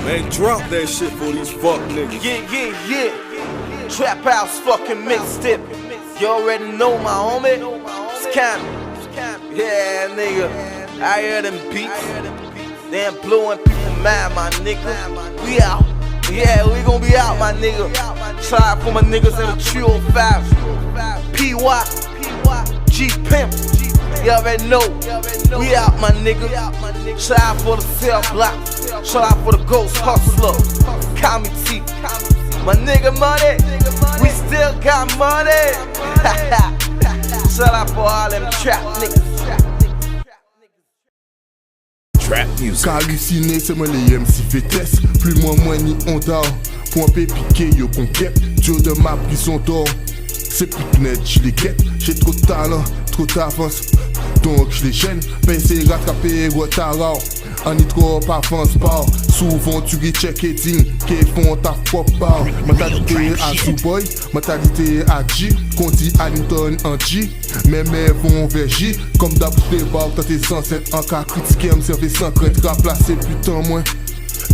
Man, drop that shit for these fuck niggas. Yeah. Trap House fucking mixtape. You already know my homie. Scam. Yeah, nigga. I hear them beats. They blowing people mad, my nigga. We out. Yeah, we gon' be out, my nigga. Try for my niggas in the 305. PY. G Pimp. You already know. We out, my nigga. Shout out for the cell block. Shout out for the ghost hustler. Call me T. My nigga money. We still got money. Shout out for all them trap niggas. Trap music. Halluciné, c'est moi les MC vitesse. Plus moi ni on dort. Point P piqué, yo conquête. Joe de ma prison d'or. C'est plus que net, j'les guette. J'ai trop de talent, trop d'avance. Donc j'les gêne. Penser rattraper retard. On y trop avance pas. Souvent tu recheck et ding. Qui font ta propre part. Mentalité à Sous-Boy, mentalité à G. Qu'on dit Hamilton en G. Mes mères vont vers J. Comme d'hab débat, t'as tes ancêtres. En cas critiqué, me servir sans crainte. Remplacer putain moins.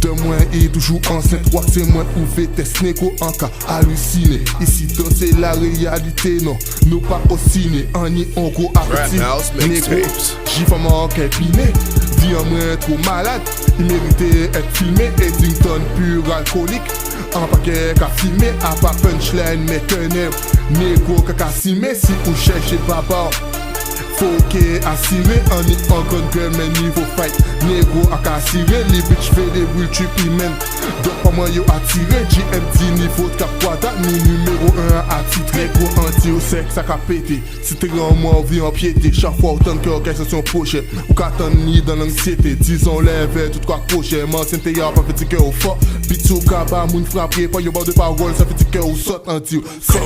De moins et toujours enceinte, roi c'est moins ou vitesse négo en cas halluciné. Ici c'est la réalité, non, nous pas au ciné. En y on go appétit, négo, j'y fais mon cabinet. Vie en moins trop malade, il méritait être filmé. Eddington pur alcoolique, en paquet qu'à filmer. À part punchline, mais qu'un air, négo qu'à cimer. Si vous cherchez papa, faut qu'est assuré, on est en grande gueule, mais niveau fight, négo à cassirer, les bitch fait des bruits triple men. Donc pas moi yo attiré, GMT niveau de capoada, nous numéro 1 à titre. Négo anti au sexe, ça qu'a pété. Si t'es grand mort, vie en piété. Chaque fois autant que organisation projet, ou qu'attendre ni dans l'anxiété. Disons lève, tout quoi projet, m'ancienneté y'a pas fait cœur au fort. Bitch au cabas, moun frappé, pas y'a pas de parole, ça fait cœur au saute anti. 7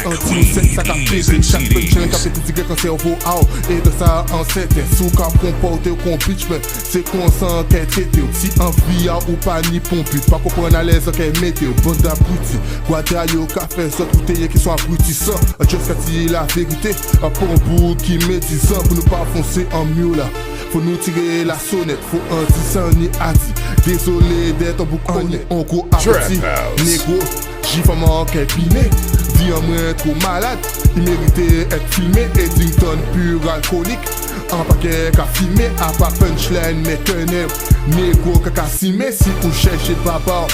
anti, 7 ça qu'a pété. Chaque punchline qu'a pété, quand cerveau out et de ça en 7 sous qu'à comporter qu'on bitch mais c'est consent qu'elle traité si en vie ou pas ni pompe pas comprendre à l'aise qu'elle mette bande d'abrutis guadayo café ça tout est qui sont abrutissants juste qu'à la vérité un pour un bout qui met 10 ans pour ne pas foncer en mieux là faut nous tirer la sonnette faut un 10 ans ni à dit désolé d'être un bouc on go appétit négo j'y fais mon cabinet vie en moins trop malade il méritait être filmé. Eddington pur alcoolique, en paquet qu'à filmer. À part punchline, mais qu'un air, négo qu'à cimer. Si vous cherchez papa,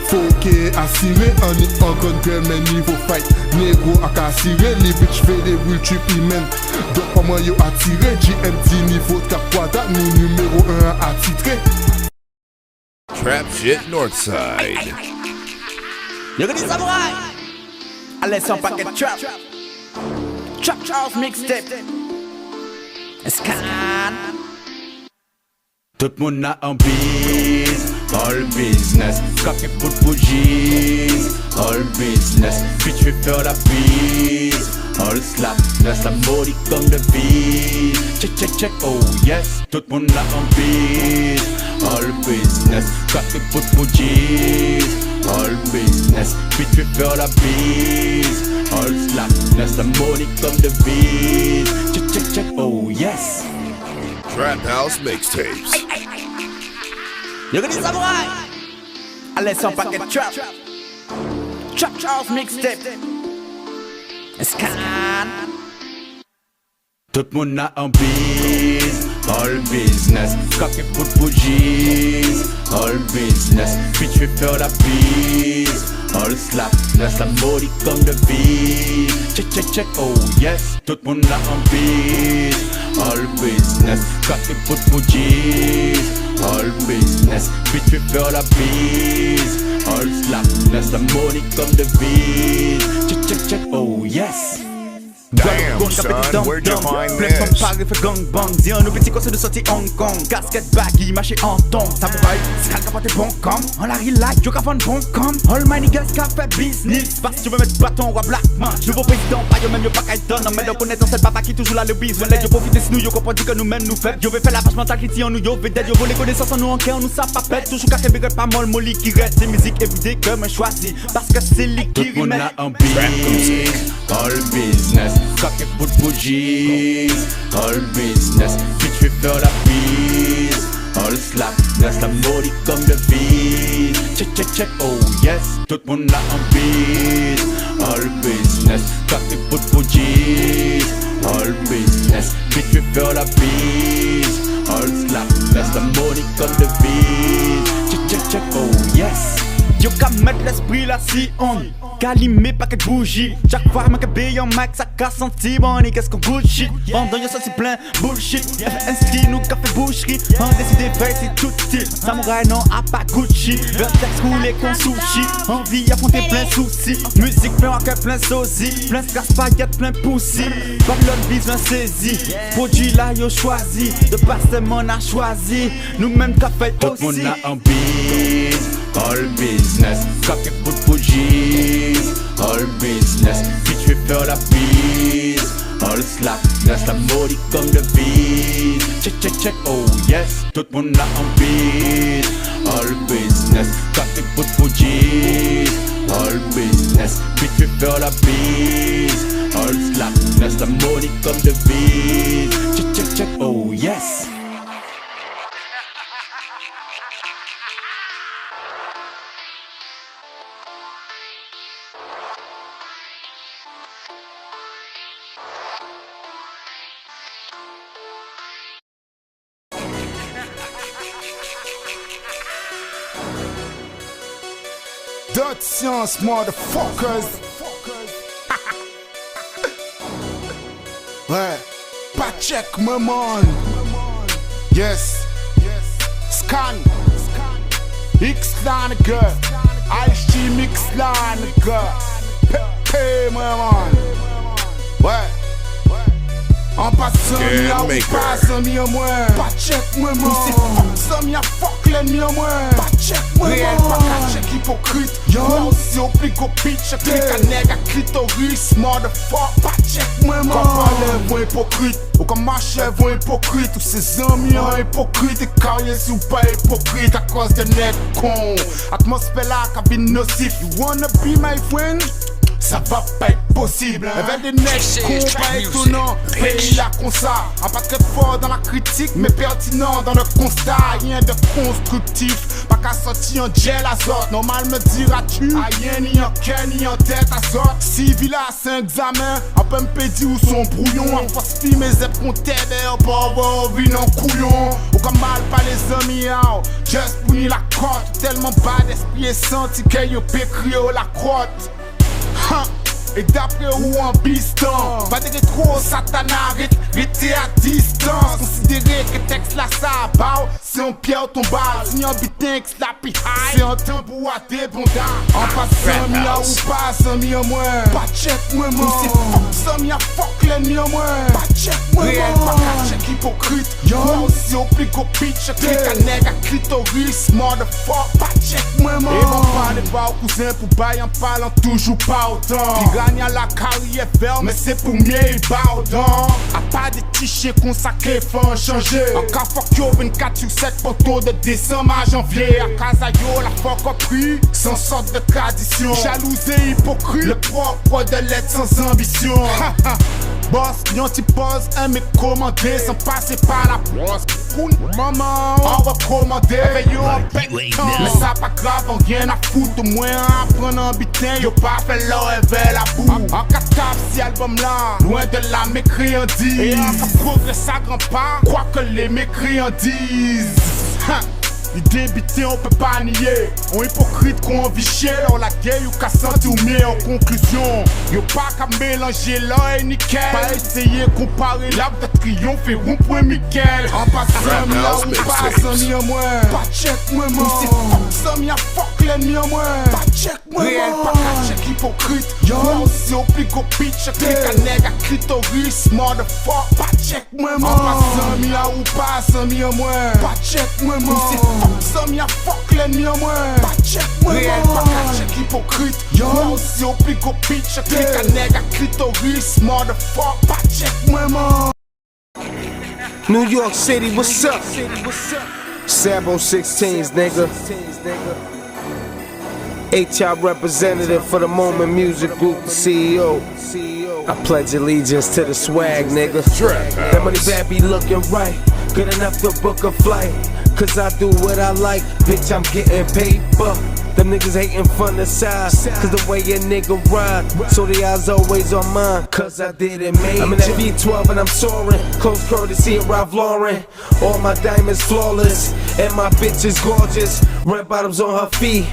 faut qu'est assuré. On est en grande gueule, mais niveau fight, négo à cassirer. Les bitch fait des bruits triple men. Donc pas moi yo attiré. GMT niveau de capoada, nous numéro 1 attitré. Trap shit Northside. Y'a que des samouraïs. Allez, c'est un paquet de trap. Trap House mixtape. Scan. Tout le monde a un biz. All business. Café pour bougies. All business. Bitch fait faire la bise. All slap. Laisse la maudit comme de bise. Check, oh yes. Tout le monde a un biz. All business. Café pour bougies. All business, bitch fait faire la bise. All slap, laisse la money comme de bise. Check, oh yes. Trap House mixtapes. Y'a que des samouraïs. Allez, c'est un paquet de trap. Trap House mixtape. Scan. Tout le monde a un biz. All business, café pour bougies. All business, bitch fait faire la bise. All slap, laisse la maudit comme de bise. Check, oh yes. Tout le monde a un biz. All business, café pour bougies. All business, bitch fait faire la bise. All slap, laisse la maudit comme de bise. Check, oh yes. Damn, son, where'd you find this? Plein Paris fait gangbang. Dis un petit conseil de sortie Hong Kong. Casquette baggy, marché en ton. Samouraï, scal capote bon com. On la relax, yo capone bon com. All my niggas qui fait business. Parce que tu veux mettre bâton ou à black man. Nouveau président, pas yo même yo pas qu'à donne. On met de connaître c'est papa qui toujours là le besoin. Yo profite de nous, yo comprend que nous même nous fait. Yo veut faire la vache mentale qui tient en nous, yo veut d'être. Yo voler connaissance en nous en cœur, nous ça pas pète. Toujours qu'à Québec, pas molle, molly qui reste. C'est musique everyday que moi choisis. Parce que c'est lui qui remet. All business. Café pour bougies. All business. Bitch fait faire la bise. All slap. business, la maudit comme le vide. Check, check, check, oh yes, tout le monde a un biz. All business, café pour G's. All business, bitch je vais faire la bise. All slackness, la maudit comme le vide. Check, check, check, oh yes. Yo qu'à mettre l'esprit là si on Calimé paquet de bougies. Chaque fois ma cabille en max ça casse senti bon et qu'est-ce qu'on bullshit. Pendant yo ça c'est plein bullshit. FNC nous café boucherie. On décide faire c'est tout style. Samouraï non a pas Gucci. Vertex roulé con sushi. Envie affronter plein soucis. Musique plein rock plein sosie. Plein strass paillettes plein poussi. Babylone besoin saisi. Produit là yo choisi. De passer mon a choisi. Nous-mêmes café aussi. Tout le monde a un biz. All business, café pour G's. All business, bitch je vais faire la bise. All slackness, la maudit comme le vide. Check, check, check, oh yes, tout le monde a un biz. All business, café pour G's. All business, bitch je vais faire la bise. All slackness, la maudit comme le vide. Check, check, check, oh yes. Dirt science, motherfuckers. Ouais, pas check, maman. Yes, scan. X-Lan, nigga. Ice-G Mix-Lan, nigga. Hey, maman. Ouais. En passant, mi a ou pas, mi a moins. Pas check, maman. C'est fuck ça, mi a fuck l'ennemi a moins. Pas check, maman. Réel, pas qu'à check, hypocrite. Moi aussi, au plus qu'au pitch. Click à nègre, à clitoris, motherfuck. Pas check, maman. Comme parler, vous hypocrite. Ou comme marcher, vous hypocrite. Ou ses amis, en hypocrite. Et carrière, si ou pas hypocrite. À cause de nègres con. Atmosphère là, cabine nocif. You wanna be my friend? Ça va pas être possible. Avec des nègres cons, pas étonnant. Pays là comme ça. Un pas très fort dans la critique, mais pertinent dans le constat. Rien de constructif. Pas qu'à sortir en gel azote. Normal me diras-tu. Rien ni en cœur ni en tête azote. Si villa c'est un examen. Un peu me pédi ou son brouillon. En face fi mes épes qu'on t'aide. Pour avoir vie non couillon. Ou comme mal pas les amis. Just pour ni la crotte. Tellement bas d'esprit et senti que yo pécri la crotte. Et d'après où en piston, pas de rétro, satana, rester à distance. Considérer que texte là ça bao, c'est un pierre ton bal. Si un bitin que la pi high, c'est un tambour à débondant. En passant, mi a ou pas, sans mi a moins. Pas check, moi, moi. C'est fuck, ça mi a fuck l'ennemi a moins. Pas check, moi, réel, pas qu'à check, hypocrite. Moi aussi, au plus qu'au pitch, click à nègre, à clitoris, motherfuck. Pas check, moi, moi. Et mon pas les bas au cousin pour bailler en parlant toujours pas autant. Piranha la carrière ferme, mais c'est pour mieux et baudant. A pas de t-shirts consacrés, faut en changer. Encore fuck yo, 24 sur 7 photos de décembre à janvier. A casa yo, la fuck a pris, sans sorte de tradition. Jalousé, hypocrite, le propre de l'être sans ambition. Boss, yon t'y pose un mec commandé sans passer par la brosse. Maman, on va commander, yo en pétant. Mais ça pas grave, on rien à foutre. Au moins apprendre un bitin, yo pas fait l'or et vers la boue. En 4 caps, si album là, loin de la mécriandise. Et ça progresse à grands pas, crois que les mécriandises. Les débités on peut pas nier. On hypocrite qu'on vit chier. On la guerre ou qu'à sentir ou mieux. En conclusion, yo pas qu'à mélanger l'or et nickel. Pas essayer comparer l'arbre de triomphe et rond point Michael. En passant, mi a ou pas, sans mi a moins. Pas check, moi, moi. C'est fuck, ça mi a fuck l'ennemi a moins. Pas check, moi, réel, pas qu'à check, hypocrite. Moi aussi, au plus qu'au pitch. Click à nègre, à clitoris, motherfuck. Pas check, moi, moi. En passant, mi a ou pas, sans mi a moins. Pas check, moi, moi. C'est fuck, ça mi a fuck l'ennemi a moins. Pas check, moi, réel, pas qu'à check, hypocrite. Moi aussi, au plus qu'au pitch. Click à nègre, à clitoris, motherfuck. Pas check, moi, moi. New York City, what's up? Sabo 16s, nigga. A-Top representative for the Moment Music Group, the CEO. I pledge allegiance to the swag, nigga. That money bad be looking right. Good enough to book a flight. cause I do what I like, bitch, I'm getting paper. Them niggas hating from the side, cause the way a nigga ride, so the eyes always on mine, cause I did it major. I'm in that V12 and I'm soaring, close courtesy of Ralph Lauren. All my diamonds flawless, and my bitch is gorgeous. Red bottoms on her feet,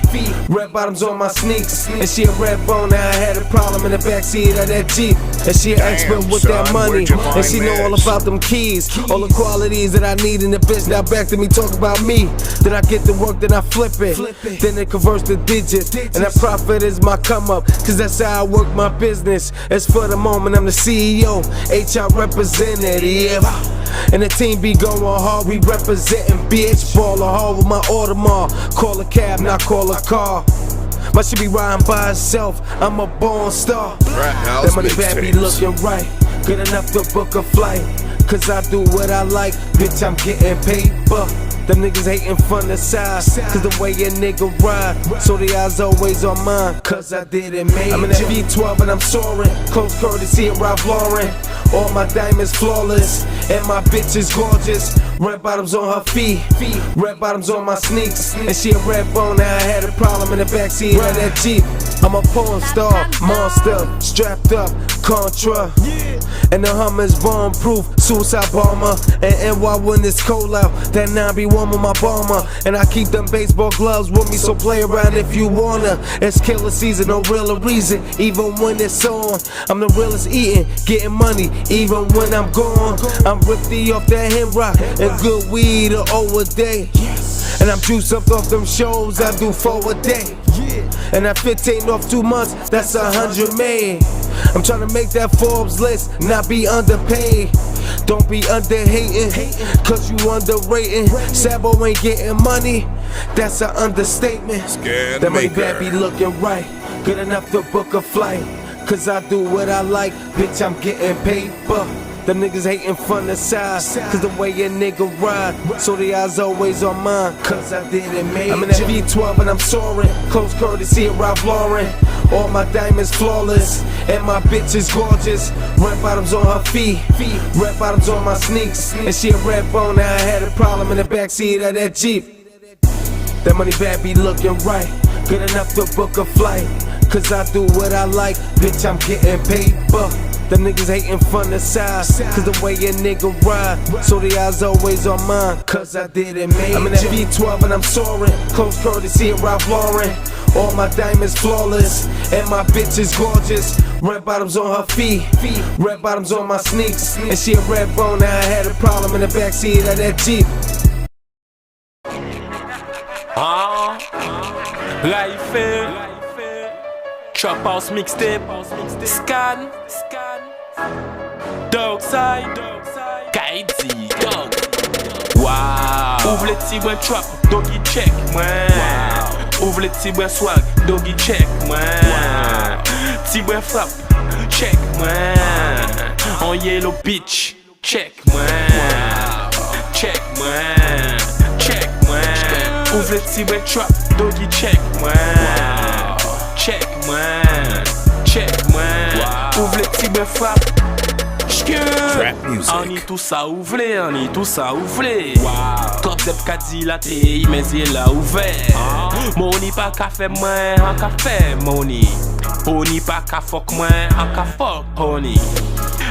red bottoms on my sneaks. And she a red bone, now I had a problem in the backseat of that Jeep. And she an expert with that son, money, where'd you and she find know all this? about them keys. All the qualities that I need in the bitch. Now back to me, talk about me. Then I get the work, then I flip it. Then it converts to digits. And that profit is my come up, cause that's how I work my business. As for the moment, I'm the CEO, HR representative. And the team be going hard, we representing, bitch. Ball hard with my Audemars. Call a cab, not call a car. My shit be riding by itself, I'm a born star. Trap House That money bag be mixtapes. looking right, good enough to book a flight. Cause I do what I like, bitch, I'm getting paper. Them niggas hating from the side, cause the way a nigga ride, so the eyes always on mine, cause I did it major. I'm in that V12 and I'm soaring, close courtesy of Ralph Lauren. All my diamonds flawless, and my bitch is gorgeous. Red bottoms on her feet, red bottoms on my sneaks. And she a red bone, now I had a problem in the backseat of that Jeep. I'm a porn star, monster, strapped up, Contra. And the Hummer's bomb-proof, suicide bomber. And NY when it's cold out, that 9 be warm with my bomber. And I keep them baseball gloves with me, so play around if you wanna. It's killer season, no real reason, even when it's on. I'm the realest eating, getting money, even when I'm gone. I'm ripped off that hemp rock, and good weed all day. And I'm juiced up off them shows I do 4 a day. And that 15 off 2 months, that's 100 made. I'm trying to make that Forbes list, not be underpaid. Don't be under-hating, cause you underrating. Sabo ain't getting money, that's an understatement. Scan That money maker. bag be looking right, good enough to book a flight. Cause I do what I like, bitch, I'm getting paper. Them niggas hating from the side, cause the way a nigga ride, so the eyes always on mine, cause I did it major. I'm in that V12 and I'm soaring, close courtesy of Ralph Lauren. All my diamonds flawless, and my bitch is gorgeous. Red bottoms on her feet, red bottoms on my sneaks. And she a red bone, now I had a problem in the backseat of that Jeep. That money bag be looking right, good enough to book a flight. Cause I do what I like, bitch, I'm getting paper. Them niggas hating from the side, cause the way a nigga ride, so the eyes always on mine, cause I did it major. I'm in that V12 and I'm soaring, close courtesy of Ralph Lauren. All my diamonds flawless, and my bitch is gorgeous. Red bottoms on her feet, red bottoms on my sneaks. And she a red bone, now I had a problem in the backseat of that Jeep. Life Trap House mixtape, Scan, Dog Side, Kaidi, Dog. Wow. Ouvre le petit bois trap, doggy check, ouais. Ouvre le petit bois swag, doggy check, ouais. Petit bois frappe, check, ouais. En yellow beach, check, ouais. Check, ouais. Check, ouais. Ouvre le petit bois trap, doggy check, ouais. Check, man. Check, man. Ouvre le petit bœuf frappe. Trap music. On y tout ça ouvlé, on y tout ça ouvlé. Top zep ka di la te, mais il a ouvert. Money pas ka fait moins, en ka fait money. Honey pas ka fuck moins, en ka fuck honey.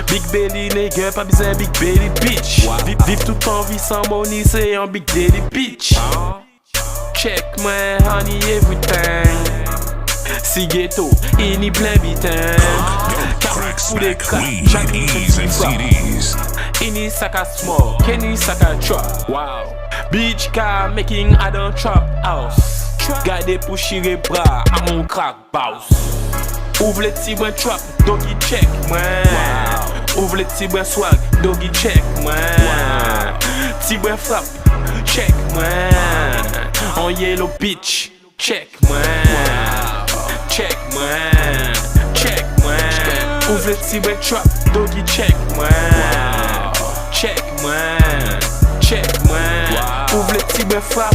Big belly nigga, pas besoin big belly bitch. Vive tout en vie sans money, c'est un big belly bitch. Check, man, honey everything. Si ghetto, il y plein bitin. Cracks back clean, EPs and CDs. Ini saka smoke, Kenny saka trap. Wow. Beach car making I don't trap house. Gardez pour chirer bras à mon crack boss. Ouvre le petit bois trap, doggy check, ouais. Ouvre le petit bois swag, doggy check, ouais. Petit bois frappe, check, ouais. En yellow beach, check, ouais. Check, man. Check, man. Ouvre le petit bois trap, doggy check, man. Check, man. Check, man. Ouvre le petit bois frappe.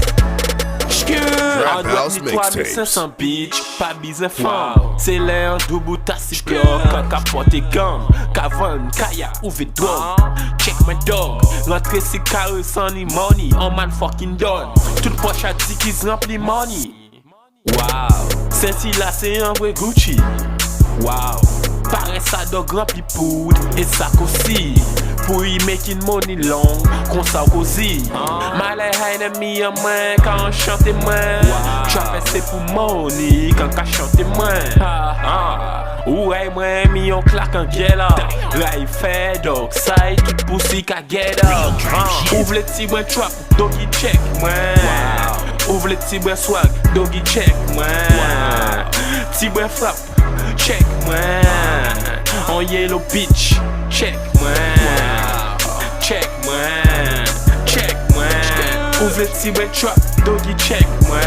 En droite ni 3500 bitch, pas bise fort. C'est l'air double tassi clock, capote gamme. Cavane, kaya, ouve drum. Check my dog. Rentre si carré sans ni money, on man fucking done. Toute poche à 10 qui rempli money. Wow, senti là c'est un vrai Gucci. Wow, paraît ça dog rempli poudre et sac aussi. Pour y making money long, qu'on ça aussi. Malay haine mi en main quand on chante moins. Trap c'est pour money quand on chante moins. Ouais moi mi on claque en gueule. Rai fait dog side tout poussi ka get up. Ouvre le petit bois trap, doggy check moi. Ouvre le petit bois swag, doggy check moi. Petit bois flap, check moi. On yellow bitch, check moi. Check moi, check moi. Ouvre le petit bois trap, doggy check moi.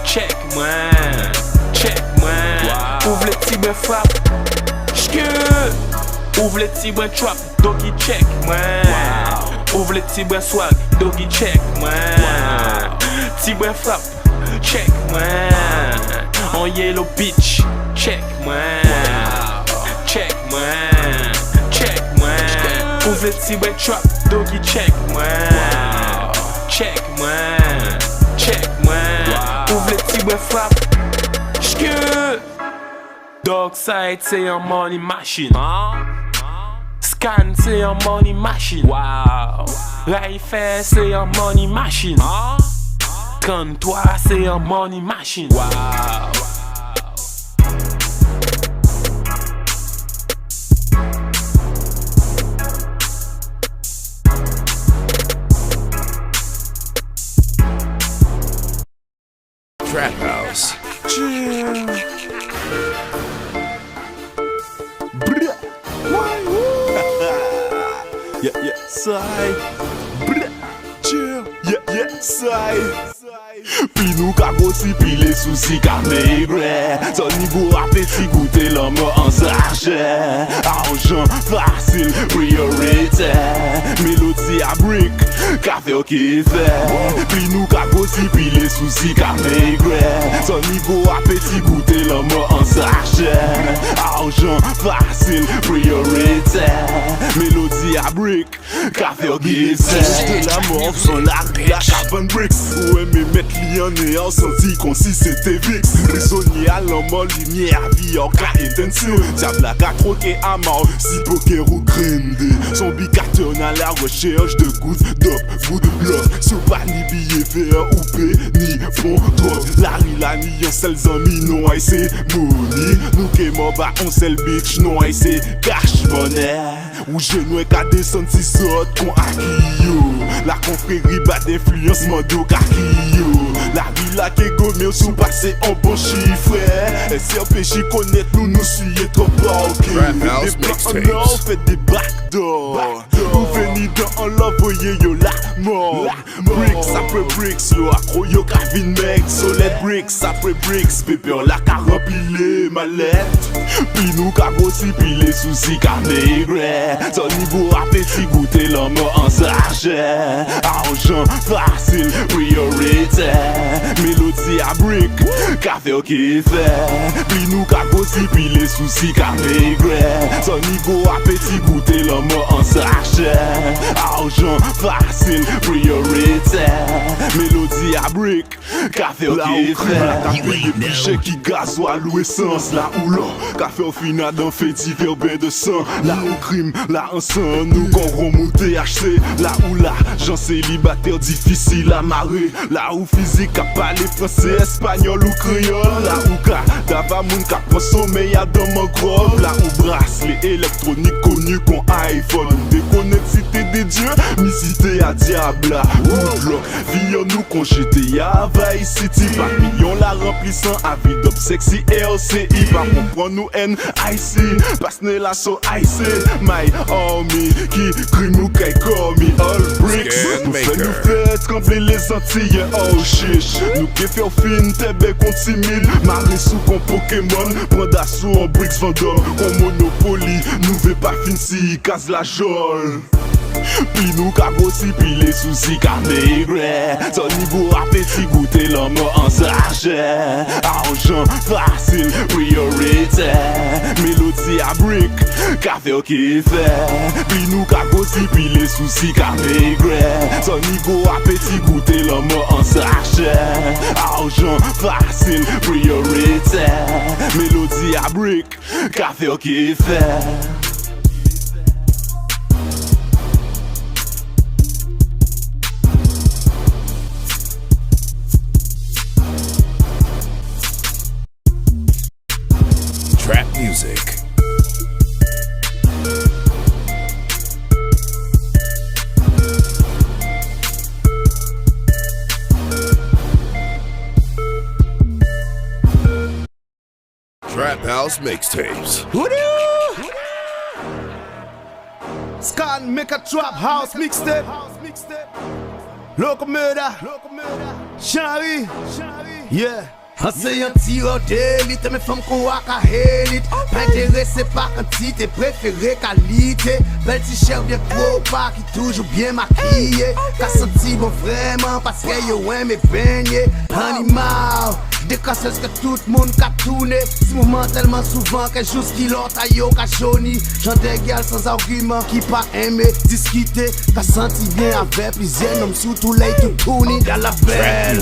Check moi, check moi. Ouvre le petit bois flap, ouvre le petit bois trap, doggy check moi. Ouvre le petit bois swag, doggy check moi. Petit bois flap, check moi. On yellow bitch, check moi. Check moi, check moi. Ouvre le petit bois trap, doggy check moi. Check moi, check moi. Ouvre le petit bois flap, dog side c'est un money machine. Scan c'est un money machine. Wow. Rifle c'est un money machine. 33 c'est un money machine. Wow. Trap House. Side. Yeah, side. Pi nou ka gosi pi les soucis ka maigre. Son niveau appétit goûter l'homme en sachet. Argent facile, priorité. Mélodie à brick, café au kiffé. Pi nou ka gosi pi les soucis ka maigre. Son niveau appétit goûter l'homme en sachet. Argent facile, priorité. Mélodie à brick, café au kiffé. De la mort sans la carbon bricks. Ouais mais mettre lion et en senti qu'on si c'était vix. Prisonnier à l'homme lumière, vie en cas intention. Diable la gars troqué à mort, si poker ou grindé. Son bicateur à la recherche de gouttes d'op, good love. Sur pas ni billet faire ou ni fond drogue. La rila ni en sel zami, non aïe c'est money. Nous qui m'en bas on sel bitch, non aïe c'est cash money. Ou je n'ai qu'à descendre si saute qu'on acquis yo. La confrérie bat d'influence mando kakio. La villa qui est gommée sous passé en bon chiffre. Et si on péché connaître nous, nous suivons trop pas ok. Des plans en or, fait des backdoors. Vous venez dans un love, voyez yo la mort. Bricks après bricks, yo accro yo Calvin mec. Solid bricks après bricks, pépé on la ka rempli les mallettes. Puis nous ka grossi, puis les soucis ka maigre. Son niveau appétit goûter l'homme en sachet. Argent facile, priorité. Mélodie à brick, café au kiffé. Puis nous ka grossi, puis les soucis ka maigre. Son niveau appétit goûter l'homme en sachet. Argent facile, priorité. Mélodie à brick, café au kiffé. Café piché qui gasoil ou essence. Là où l'on, café au final d'un fétif urbain de sang. Là où crime, là ensemble, nous qu'on remonte HC. Là où l'argent célibataire difficile à marrer. Là où physique a parler français, espagnol ou créole. Là où cadavre moun ka prend sommeil à dans mon grove. Là où bracelet électronique connu qu'on iPhone. Déconnecté des dieux, ni cité à diable. Woodlock, vieux nous qu'on jeté à Vice City. Par millions la remplissant à vie d'op sexy LCI. Par comprendre nous NIC, passe ne la so IC. My homie, qui crime nous kay comme all bricks. Nous fait trembler les Antillais, oh chiche. Nous qui fait fin, t'es contre 6000. Marie sous qu'on Pokémon, prendre d'assaut en Bricks Vendôme. On Monopoly, nous veut pas fin si casse la jole. Puis nous ka grossi, puis les soucis ka maigre. Son niveau appétit goûter l'homme en sachet. Argent facile, priorité. Mélodie à brick, café au kiffé. Puis nous ka grossi, puis les soucis ka maigre. Son niveau appétit goûter l'homme en sachet. Argent facile, priorité. Mélodie à brick, café au kiffé. Trap music. Trap House Mixtapes. Scan make a trap house mixtape. Local murder. Shari. Yeah. Ase yon tire d'élite, mes femmes qu'on a qu'à élite. Pas intéressé par quantité, préféré qualité. Belle t-shirt bien gros, pas qui toujours bien maquillé. Qu'a senti bon vraiment, parce que yo aime mes beignets. Animal, des cassettes que tout le monde qu'a tourné. Ce moment tellement souvent que juste qui l'autre a yo qu'a jauni. J'en dégale sans argument, qui pas aimé discuter. Qu'a senti bien avec plusieurs noms sous tous les tout tournis. Y'a la belle,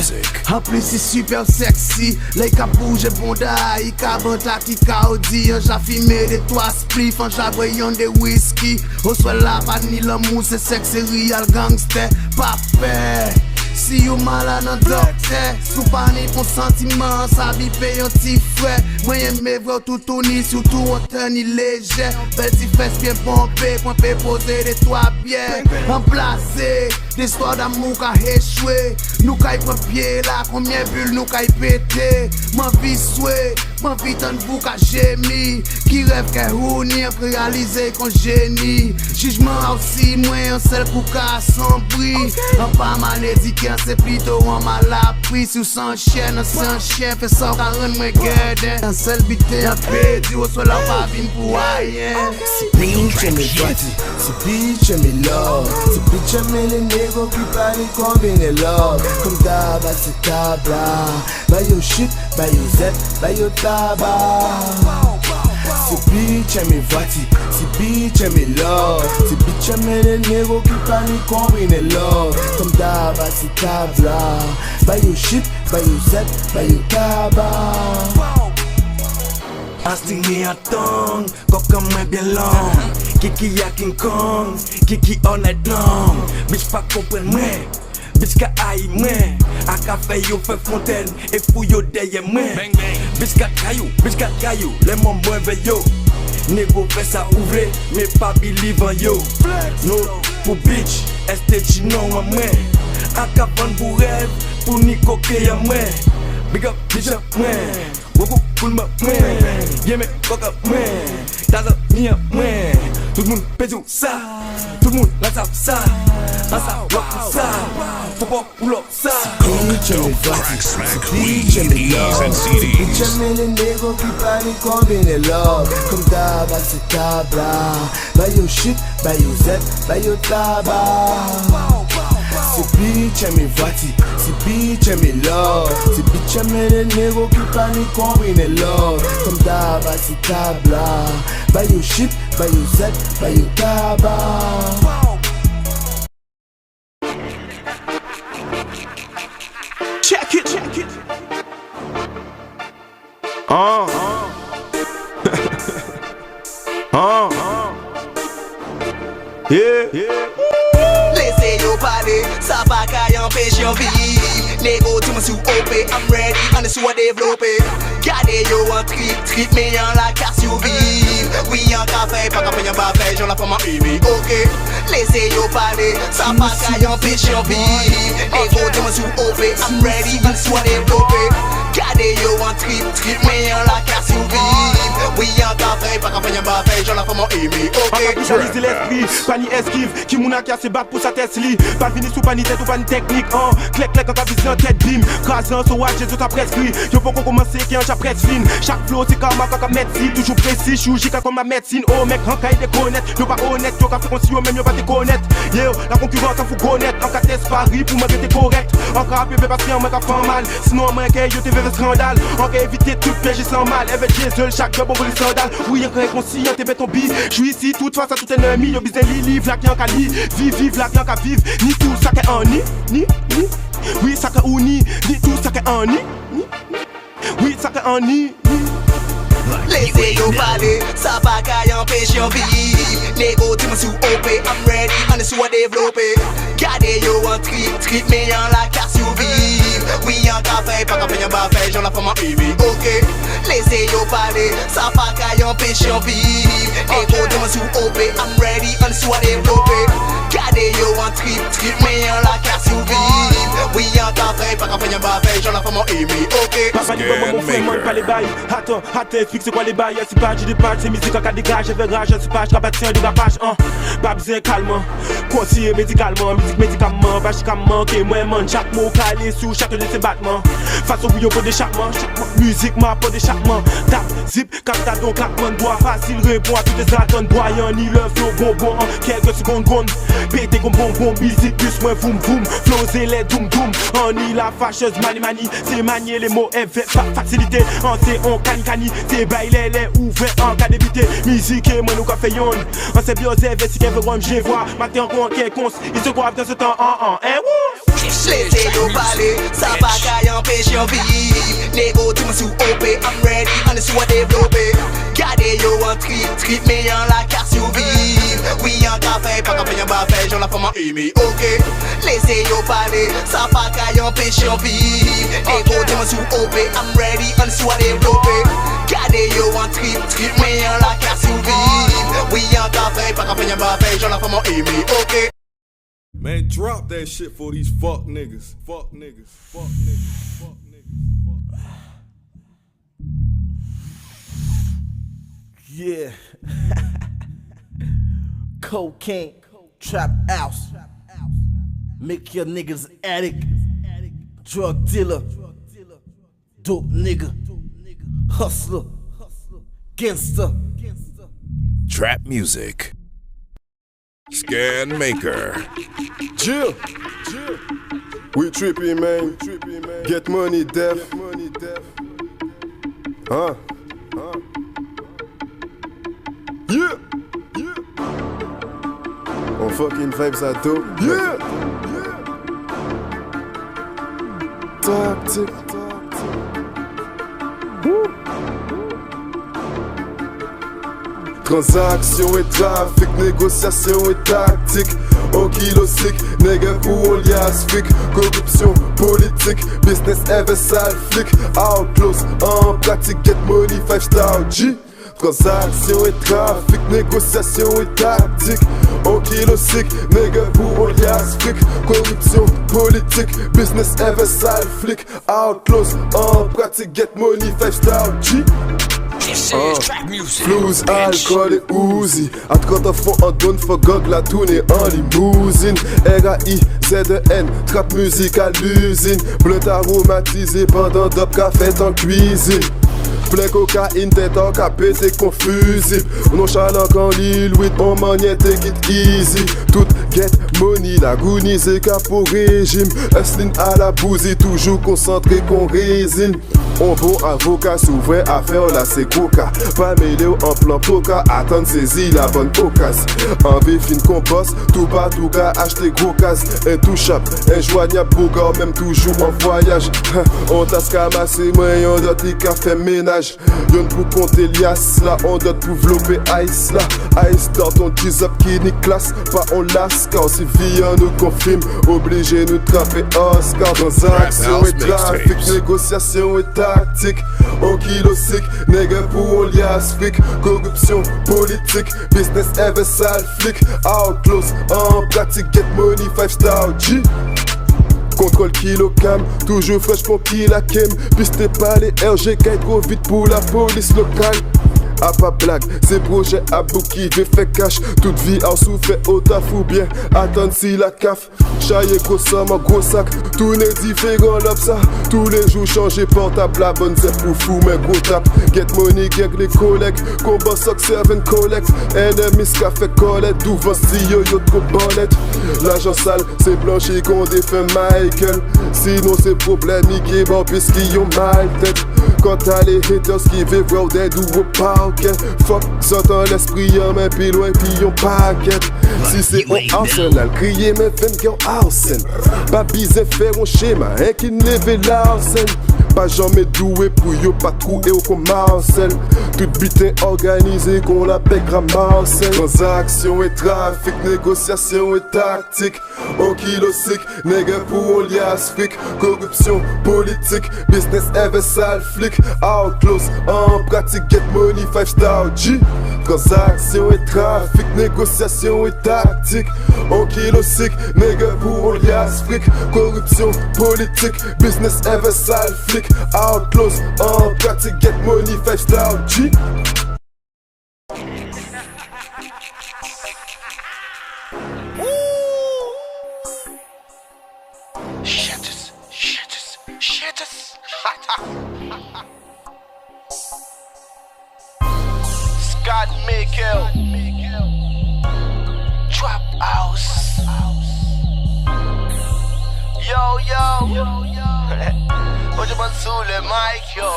en plus c'est super sexy. Les ka bouge bonda, i ka banta ki ka odi. An ja fumé de 3 spliff, an ja voyon de whisky. Au soit la vanille, l'amour c'est sexe, c'est real gangster. Pas fait. Si you malade nan docteur, sou pa ni pon sentiment, sa bi pe yon ti frais. Mwen yeme vre tout tourni, surtout on teni léger. Belle ti fesse bien pompé, point pe poser de 3 bières. Emplacé, l'histoire d'amour ka échoué. Nous ka y prend pied là, combien bulles nous ka y pété. M'en vie soué, m'en vie tan vous ka gémi. Qui rêve qu'est rouni, après réaliser qu'on génie. Jugement aussi, moins un seul coup ka assombri. En pas manédiqué, c'est plutôt en mal appris. Si vous s'en chien, c'est un chien, fait ça qu'à rendre moi guerre. Un seul bité, un pédi, au sol la babine pour rien. Si bitch, me voiti, si bitch, me love. Si bitch, me les négos qui parlent combien de love. Comme d'abord, c'est tabla. Buy your shit, buy your Z, buy your tabac. Si bitch, me voiti, si bitch, me love. Si bitch, me les négos qui parlent combien de love. Comme d'abord, c'est tabla. Buy your shit, buy your Z, buy your tabac. Astigné à tongue, coca moins bien long. Kiki à King Kong, Kiki all night long. Bitch pas comprendre moi, bitch ka aïe moi. A café yo fait fontaine, et fou yo derrière moi. Bitch ka caillou, les mômes moins veilleux. Négo fait ça ouvrir, mais pas believe en yo. No, pour bitch, STG non à moi. A café pour rêve, pour ni coquer à moi. Big up, bitch up moi. Woko pour moi, yeah me fuck up moi. Taza mi up moi. Tout le monde pèse ça, tout le monde la tape ça. Ça rock ça, faut pas pull up ça. Bitch, me les négos qui parlent combien de love. Comme d'abord c'est tabla. Buy your shit, buy your Z, buy your tabac. Si bitch me voiti, si bitch me love. Si bitch me les négos qui parlent combien de love. Comme d'abord c'est tabla. Buy your shit, buy your Z, buy your tabac. Check it. Laissez yo parler, ça pas qu'à empêcher en vie. Négo, tu m'as sous OP, I'm ready, on est sous à développer. Gardez yo en trip, mais y'en la casse yo vive. Oui, y'en café, pas qu'à payer un bafé, j'en la femme en baby, ok. Laissez yo parler, ça pas qu'à empêcher en vie. Négo, tu m'as sous OP, I'm ready, on est sous à développer. Gade yo an trip, mais yon la casse ou vive. Oui, yon café, pas qu'en fait yon bafé, j'en la femme en aimé, ok. En capitaliser l'esprit, pas ni esquive, qui mouna qui a ses battes pour sa tête li. Pas fini sous pas ni tête ou pas ni technique, Clec en ta vision tête bim. Crasant sur watch, Jésus t'a prescrit. Yo faut qu'on commence qui en cha presse fine. Chaque flow c'est comme ma médecine, toujours précis, chirurgical comme ma médecine. Oh mec, en caille de connaître, yo pas honnête, yo qu'a fait qu'on si yo même yo pas te connaître. Yo, la concurrence en faut connaître, en cas test Paris pour me rester correct. En cas bébé parce que moi qu'a fait mal, sinon moi yo te fait scandale. On va éviter tout piège sans mal, avec Jésus chaque job on voit les sandales. Oui, on réconcilie, t'es béton bis. J'suis ici toute face à tout ennemi, yo besoin li livre la qui en cali, vive la qui en vive, ni tout ça qu'est en ni. Oui, ça qu'est ni tout ça qu'est en ni. Oui, ça qu'est en ni. Laissez yo parler, ça pas qu'à empêcher yon vivre. Négo, dis-moi sous OP, I'm ready, on est sous à développer. Gardez yo en trip, mais yon la casse ou vive. Oui, yon café, pas qu'à faire yon bafé, j'en la femme en aimé, ok. Laissez yo parler, ça pas qu'à empêcher yon vivre. Négo, dis-moi sous OP, I'm ready, on est sous à développer. Gardez yo en trip, mais yon la casse ou vive. Oui, yon café, pas qu'à faire yon bafé, j'en la femme en aimé, ok. Papa dit bon mon frère, moi pas les bails. Attends, explique c'est quoi les bails. C'est pas du départ, c'est musique en cas de dégage. Je vais rage, je suis pas, je rabattis un dégapage. Pas besoin calmement, conseiller médicalement, musique médicament, vachicalement. Que moi man, chaque mot calé sur chacun de ses battements. Face au bouillon pour d'échappement, musique m'a pour d'échappement. Tap, zip, capta donc claquement de doigts. Facile répond à toutes les attentes. Boyant ni le flow bonbon en quelques secondes. Pété comme bonbon, musique plus moins voum voum. Flow les doum doum. On y la fâcheuse mani, c'est manier les mots avec facilité. C'est on cani, c'est bailler les ouverts en cas d'éviter. Musique et moi nous qu'a fait yon. On s'est bien observé si qu'elle veut voir, je vois. Matin encore qu'elle cons, il se croit dans ce temps Laissez yo parler, ça pas qu'à empêcher yon vivre. Négo, dis-moi sous OP, I'm ready, on est sous à développer. Gardez yo en trip, mais yon la casse ou vive. Oui, yon café, pas qu'à faire yon bafé, j'en la femme en aimé, ok. Laissez yo parler, ça pas qu'à empêcher yon vivre. Négo, dis-moi sous OP, I'm ready, on est sous à développer. Gardez yo en trip, mais yon la casse ou vive. Oui, yon café, pas qu'à faire yon bafé, j'en la femme en aimé, ok. Man, drop that shit for these fuck niggas. Fuck niggas. Fuck niggas. Fuck niggas. Yeah. Cocaine, trap house. Make your niggas addict. Drug dealer. Dope nigga. Hustler. Gangster. Trap music. Scan Maker. Jill. We tripping, man. Get money, deaf. Yeah. On fucking vibes à dos. Yeah. Tactique. Transaction et trafic, négociation et tactique. Au kilo sick, nègre pour lias fric. Corruption politique, business ever sale flic. Outlaws en pratique, get money 5-star G. Transaction et trafic, négociation et tactique. Au kilo sick, nègre pour lias fric. Corruption politique, business ever sale flic. Outlaws en pratique, get money 5-star G. Flouze, alcool et Uzi. À 30 enfants en donne, faut gog la tournée en limousine. R.A.I.Z.E.N, trap musique à l'usine. Blunt aromatisé pendant dope café en cuisine. Plein cocaïne, tête en capé, c'est confusible. Nonchalant quand l'île, with on maniette take it easy. Tout get money, l'agonisé qu'à pour régime. Hustling à la bousie, toujours concentré qu'on résine. On bon avocat, s'ouvre affaire là c'est coca. Pas mêlé en plan poca, attendre saisir la bonne occasion. En fin qu'on bosse, tout bas, tout gars, acheter gros casse. Intouchable, injoignable, bougard, même toujours en voyage. On t'a scamassé, moi y'en d'autres qui a fait ménage. Y'en pour compter lias là, on doit pour vlopper ice là. Ice dans ton G-Up qui ni classe, pas on lasse. Car si vie nous confirme, obligé nous trapper Oscar. Transaction et trafic, négociation et tactique. Au kilo sick, nègre pour lias fric. Corruption politique, business ever sale flic. Outlaws en pratique, get money 5-star G. Compte col kilocam, toujours fraîche pour qui la kem. Piste pas les RG qui trop vite pour la police locale. A pas blague, c'est projet à bout qui veut faire cash. Toute vie en souffert au taf ou bien attendre si la CAF. Chaillé gros somme en gros sac, tout n'est différent l'op ça. Tous les jours changer portable, la bonne c'est pour fou mais gros tap. Get money, gang les collègues, combat sock serve and collect. Ennemis qu'a fait collect, d'où vent si yo trop bonnette. L'argent sale, c'est blanchi qu'on défait Michael. Sinon c'est problème, qui bon puisqu'ils ont mal tête. Quand t'as les haters qui veulent voir des douaux parquets. Fuck, s'entend l'esprit en main puis loin puis on paquet. Si c'est en arsenal, crier mais femme qui en arsen. Pas bizarre faire un schéma, hein qui lève l'arsen. Pas jamais doué pour yo pas trou et au comme Marcel. Tout bitin organisé qu'on l'appelle Grand Marcel. Transaction et trafic, négociation et tactique. Au kilo sick, nègre pour un lias fric. Corruption politique, business ever sale flic. Outlaws en pratique, get money 5-star G. Transaction et trafic, négociation et tactique. Au kilo sick, nègre pour un lias fric. Corruption politique, business ever sale flic. Outlaws en pratique, get money 5-star G. Scott Michael, Trap House. Yo. Put your man sous le mic, yo.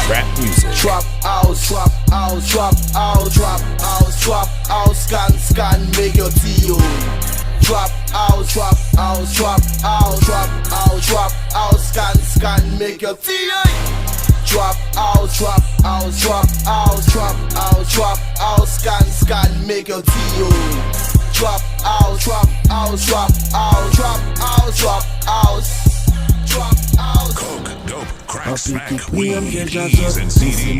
Trap music. Trap house, trap house, trap house, trap house, trap house, scan, make your T.O. Trap house, trap house, trap house, trap house, trap house, scan, make your T.O. Trap house, trap house, trap house, trap house, trap house, scan, make your T.O. Trap house, trap house, trap house, trap house, trap house. Coke, dope, crack, smack, weed, EPs, and CDs.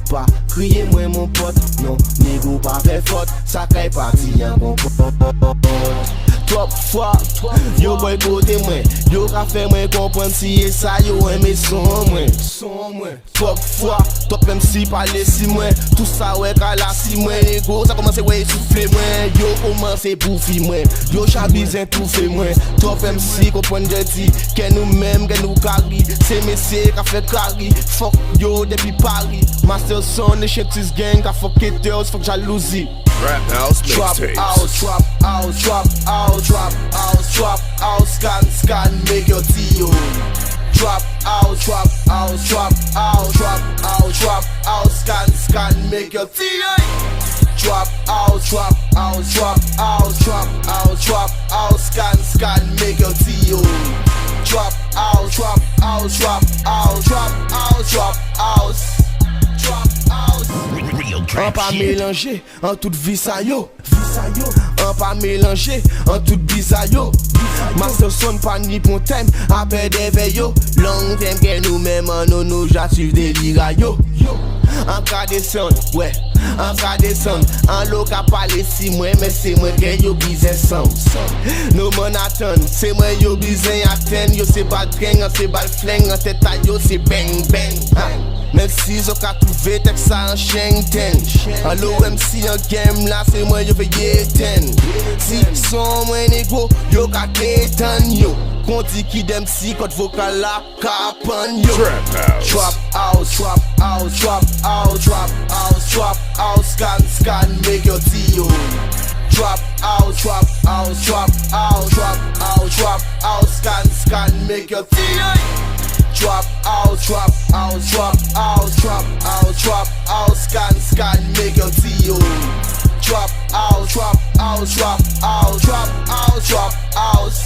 Pas crier moi mon pote, non, négo pas fait faute, ça caille parti en bon pote. Trop fois, yo boy côté moi, yo ka fait moi comprendre si et ça yo aimé son moi. Trop fois, top même si parler si moi, tout ça ouais ka la si moi, négo ça commence ouais souffler moi, yo commence bouffer moi, yo chabizin tout fait moi, trop même si comprendre de dit, que nous même que nous carry, c'est messieurs ka fait carry, fuck yo depuis Paris, master son et Sheptis gang ka fuck haters, fuck jalousie. Trap house Trap mixtapes. house, trap house, trap house, trap house, trap house, scan, make your T.O. Trap house, trap house, trap house, trap house, trap house, scan, make your T.O. Trap house, trap house, trap house, trap house, trap house, scan, make your T.O. Trap house, trap house, trap house, trap house, trap house. On pas mélanger en toute vie ça yo. On pas mélanger en toute bisayo. Master son pas ni pour thème, après des veilles. Long thème que nous-mêmes en nous j'assure des lirayo. En cas de son, ouais, en cas de son. En l'eau qu'a parlé si moi, mais c'est moi qui yo business son. No man attend, c'est moi yo business attend. Yo c'est pas train, c'est pas le flingue. En tête à yo c'est bang bang. Même si je ka trouvé tek ça en Shenzhen. Allo MC en game là c'est moi yo payé 10. Si son moi négo yo ka détendre yo. Qu'on dit qui dem si code vocal là kapan yo. Trap house, trap house, trap house, trap house, trap house, scan, make your T.O. Trap house, trap house, trap house, trap house, trap house, scan, make your T.O. Trap house, trap house, trap house, trap house, trap house, scan, make your T.O. Trap house, trap house, trap house, trap house, trap house.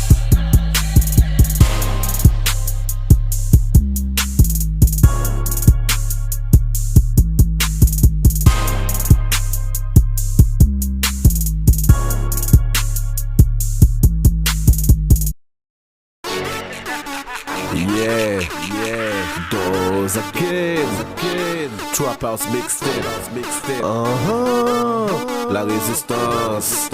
Yeah, those are kids. Trap House Mixtape. La résistance.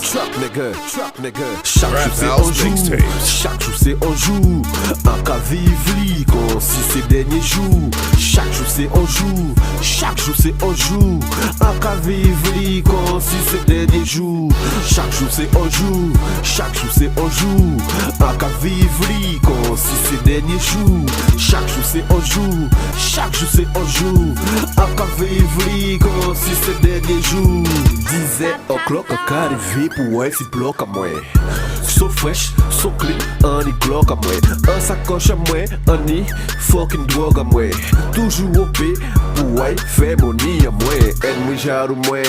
Trap nigga. Chaque jour c'est House on joue. Mixtape. Chaque jour c'est on joue. Un cas vivre comme si c'est dernier jour. Chaque jour c'est on joue. Chaque jour c'est on joue. Un cas vivre comme si c'est dernier jour. Chaque jour c'est on joue. Chaque jour c'est on joue. Un cas vivre comme si c'est dernier jour. Chaque jour c'est on joue. Chaque jour c'est on joue. Un cas vivre comme si c'est dernier jour. Disait au clock à arrivé pour ouais si bloc à moi. So fresh, so clean, on y glock à moi. Un sacoche à moi, on y fucking drogue à moi. Toujours au P, pour ouais, fait money à moi. Ennemi jarou moi.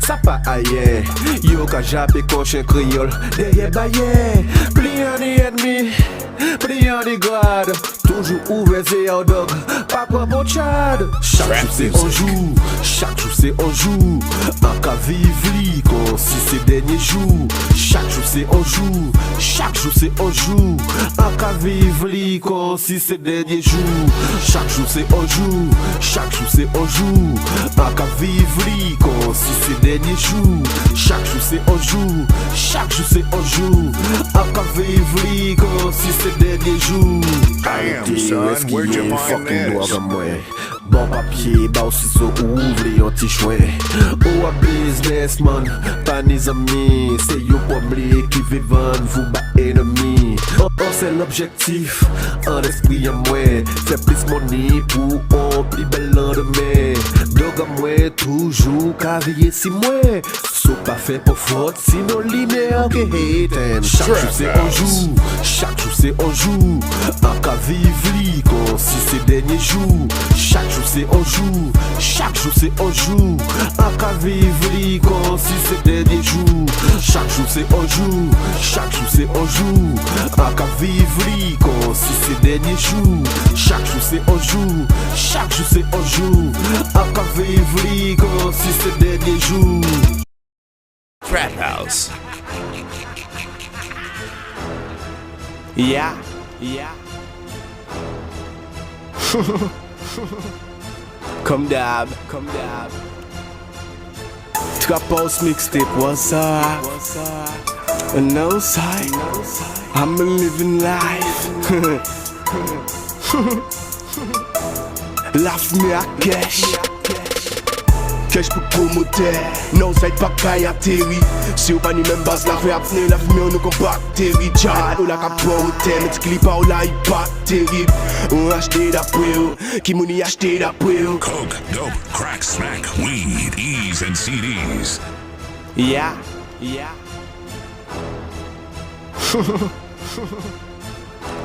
Ça pas ailleurs, yo ka jappe cochon créole. Derrière bayer, pliant des ennemis, pliant des grades. Toujours ouvert et hot dog, pas pour bon chad. Chaque jour c'est on joue, chaque jour c'est on joue. Un cas vivre comme si c'est dernier jour. Chaque jour c'est on joue, chaque jour c'est on joue. Un cas vivre comme si c'est dernier jour. Chaque jour c'est on joue, chaque jour c'est on joue. Un cas vivre comme si c'est dernier jour. Chaque jour c'est on joue, chaque jour c'est on joue. Un cas vivre comme si c'est dernier jour. Son, where'd you find this? Bon papier, bon ciseau, ouvre un petit chouin. Ou un businessman, pas ni amis. C'est yo pour m'li qui vivent, vous bas ennemi. Oh, c'est l'objectif, un esprit à moi. Fait plus money pour on plus bel lendemain. Dog à moi, toujours carrière si moi. So pas fait pour faute, sinon linéaire que haten. Chaque jour c'est on joue, chaque jour c'est on joue. Un cas vivre comme si c'est dernier jour. Chaque jour c'est on joue, chaque jour c'est on joue. Un cas vivre comme si c'est dernier jour. Chaque jour c'est on joue, chaque jour c'est on joue. Un cas vivre comme si c'est dernier jour. Chaque jour c'est on joue, chaque jour c'est on joue. Un cas vivre comme si c'est dernier jour. Trap House. Yeah. Comme d'hab. Trap House Mixtape, what's up? And no side, I'm a living life. Laugh me à cash. Cash pour promoter, non ça pas qu'à atterri. Si ou pas ni même base la fait apnée, la fumée on nous combat terrible. Tchad, ou la capote, mais tu clips ou la il pas terrible. On acheté d'après, qui m'y acheté d'après. Coke, dope, crack, smack, weed, E's and CDs. Yeah.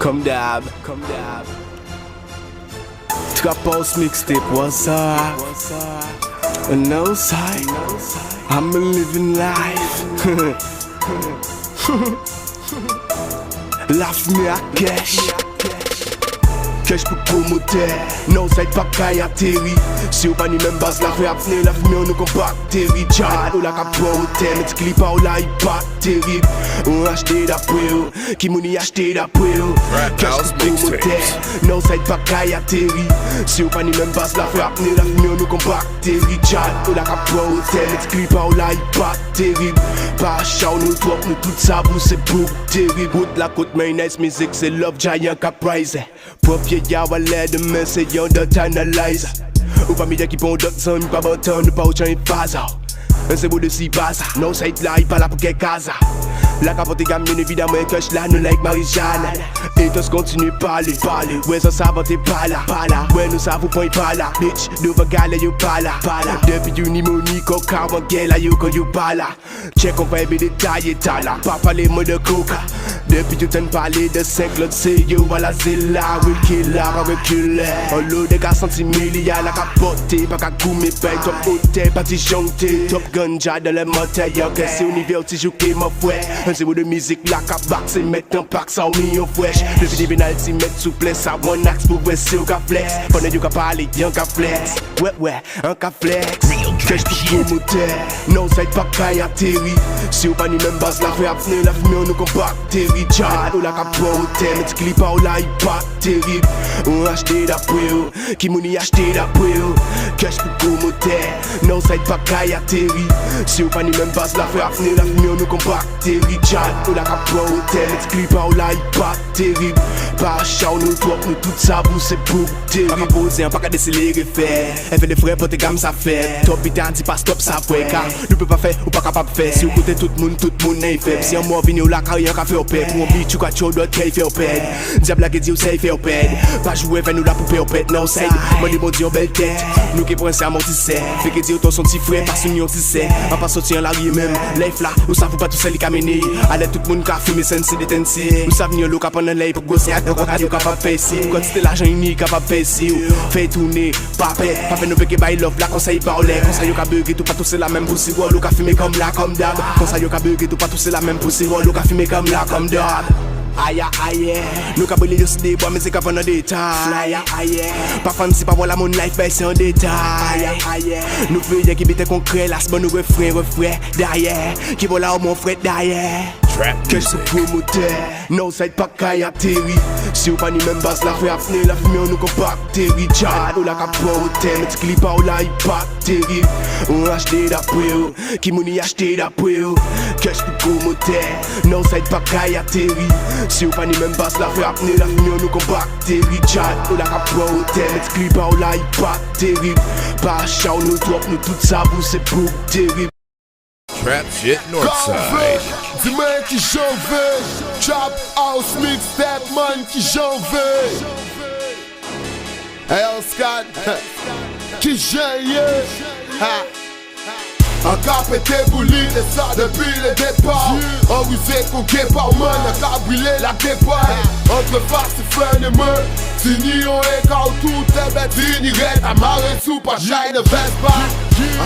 Comme d'hab. Trap House Mixtape, what's up? And no side, I'm a living life. Laugh me à cash. Cash pour promoter, non ça pas qu'à atterri. Si ou pas ni même base la fait apnée, la fumée on nous combat terrible. Tchad, ou la capote, mais tu clips ou la il pas terrible. On acheté d'après, qui m'y acheté d'après. Cash pour promoter, non ça pas qu'à atterri. Si ou pas ni même base la fait apnée, la fumée on nous combat terrible. Tchad, ou la capote, mais tu clips ou la il pas terrible. Pas chau nous trop, nous tout ça vous c'est beaucoup terrible. Bout de la côte mayonnaise, musique c'est love giant caprise. Papier y'a à l'aide demain c'est yon dot analyze. Ou pas mida qui pond d'autres sons, pas bon temps, nous pas autant une phase. Un c'est beau de si basa, non ça là, il pas là pour qu'elle casa. La capote gamme évidemment un cash là, nous like Marie-Jeanne. Et tous continue parler. Ouais ça savent t'es pas là. Ouais nous savons point pas là. Bitch, devant gala you pas là. Depuis you ni money, coca, mon gala you quand you pas là. Check on fait des détails et t'as là. Pas parler moi de coca. Depuis tu t'en parler de 5 l'autre c'est you à la zilla. Reculer. On l'eau des gars centimilliards. La capote, pas qu'à goumer paye. Top hôtel, parti chanté. Top ganja dans le motel. Y'a que c'est univers, tu joues qui m'a fouet. C'est beau de musique, la cabac, c'est mettre un pack, ça au million fresh. Depuis des pénalty, mettre souplesse, ça mon axe pour voir si on ka flex. Pendant que tu parles, y'a un ka flex. Ouais, un ka flex. Cash pour promoter, non, ça pas qu'à atterri. Si ou pas ni même base, la fait apnée, la fumée, on nous combat terrible. Richard, ou la capote, mais tu clips ou la hip pas terrible. On acheté d'après eux, qui mouni acheté d'après eux. Cash pour commoter, non ça pas qu'à atterri. Si ou pas ni même base la faire venir la fumée, on nous compacte. Richard, ou la capote, mais tu clips ou la hip pas terrible. Par chat, nous toi, nous tout ça, vous c'est pour terrible. Pas poser, pas qu'à décélérer faire. Elle fait les frères pour tes gammes, ça fait. Top it and dit pas stop, ça fait. Car nous peut pas faire ou pas capable de faire. Si vous côté tout le monde n'est faible. Si un mois vini ou la carrière qu'a fait au pète. Pour un beat, tu crois que tu dois faire au pète. Diable qui dit ou ça fait au pète. Pas jouer avec nous la poupée au pète. Non, c'est moi les maudits en belle tête. Nous qui prenons ça amortissait. Fait que dire ton son petit frère, pas son tissé. On pas sortir en la rue même. Life là, ou ça vous pas tout seul qui a mené. Allez tout le monde qui a fumé sans se détenir. Ou ça venir l'eau pendant l'air pour gosser. Donc on est capable de faire ici. Quand c'était l'argent unique capable de faire ici. Fait tourner, pas fait nous péquer by love. La conseil parler. Conseil au cabug tout pas tous c'est la même poussière. Ou l'eau fumer comme là, comme d'hab. Conseil au cabug tout pas tous c'est la même poussière. Ou l'eau fumer comme là, comme d'hab. Aïe aïe, nous qu'à brûler juste des bois mais c'est qu'à prendre des détails. Aïe aïe, pas fancy pas voir la mon life bah c'est en détail. Aïe aïe, nous faisons qui bête concret là c'est bon nous refrain derrière. Qui voilà mon frère derrière. Que je promoteur, non ça pas qu'à atterri. Si ou pas ni même base la faire venir la fumée on nous compacte. Richard ou la capote, mais tu clips ou la hip pas terrible. On acheté d'après eux, qui mouni acheté d'après eux. Que je promoteur, non ça pas qu'à atterri. Si ou pas ni même base la faire venir la fumée on nous compacte. Richard ou la capote, mais tu clips ou la hip pas terrible. Pas chat nous drop nous tout ça vous c'est pour terrible. Trap shit Northside. Dis-moi qui j'en veux. Trap house mixtape man qui j'en veux. Hey Scott, qui j'en veux. Encore pété bouli et ça depuis le départ. On vous est coqué par man, encore brûlé la dépaille. Entre face et fin de main, Tini on est quand tout est bête. Tini reste à marrer sous pas j'aille ne veste pas.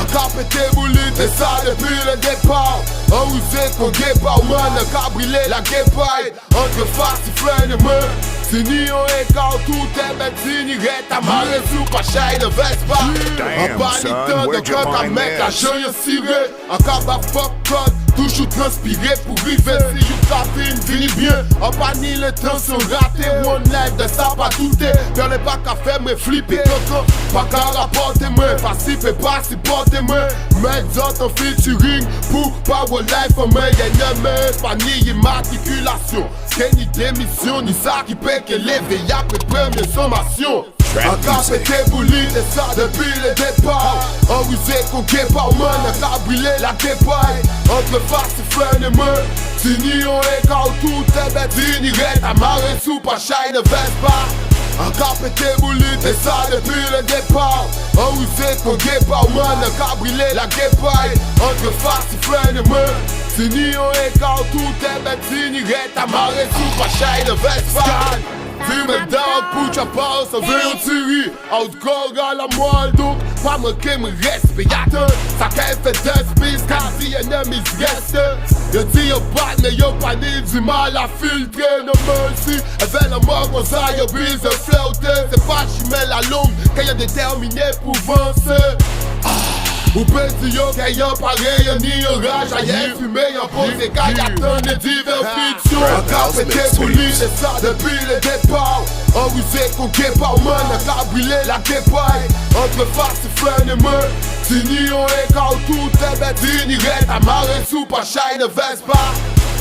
Encore pété bouli et ça depuis le départ. On vous est coqué par man, encore brûlé la dépaille. Entre face et fin de main, Tini on est quand tout est bête. Tini reste à marrer sous pas j'aille ne veste pas. En paniquant de quand un mec a joué ciré. Encore bas fuck code, toujours transpiré pour river. Si you cafine, vini bien. En panique le temps sont ratés. One life de ça pas douter. Y'en est pas qu'à faire me flipper. Coco, pas qu'à rapporter moi. Passif et pas si porter moi. Mettre d'autres en featuring pour Power Life en main. Y'a une main, panique, immatriculation. Qu'une démission, ni ça qui paie que l'éveil après première sommation. Encore pété bouli et ça depuis le départ. On vous est coqué par man, encore brûlé la dépaille. Entre face et fin de main, Tini on est quand tout est bête. Tini reste à marrer sous pas chai ne veste pas. Encore pété bouli et ça depuis le départ. On vous est coqué par man, encore brûlé la dépaille. Entre face et fin de main, Tini on est quand tout est bête. Tini reste à marrer sous pas chai ne veste pas. Fume dog, put your paws en véhicule. Outgoing à la moelle, donc pas manquer mon respect. Attends, ça qu'elle fait d'esprit, car si y'a un ami reste. Y'a dit y'a pas, mais y'a pas ni du mal à filtrer. No mercy, elle fait la mort, on s'a y'a brise de flotter. C'est pas chimel la longue, quand y'a déterminé pour avancer. Ou petit yo qu'ayant pareil, y'a ni orage, y'a fumé, y'a posé, car y'a tant de divers fictions. Encore pété bouli et ça depuis le départ. On vous est coqué par man, encore brûlé la dépaille. Entre face et fin de main, Tini on est quand tout est bête. Tini reste à marrer sous pas chai ne veste pas.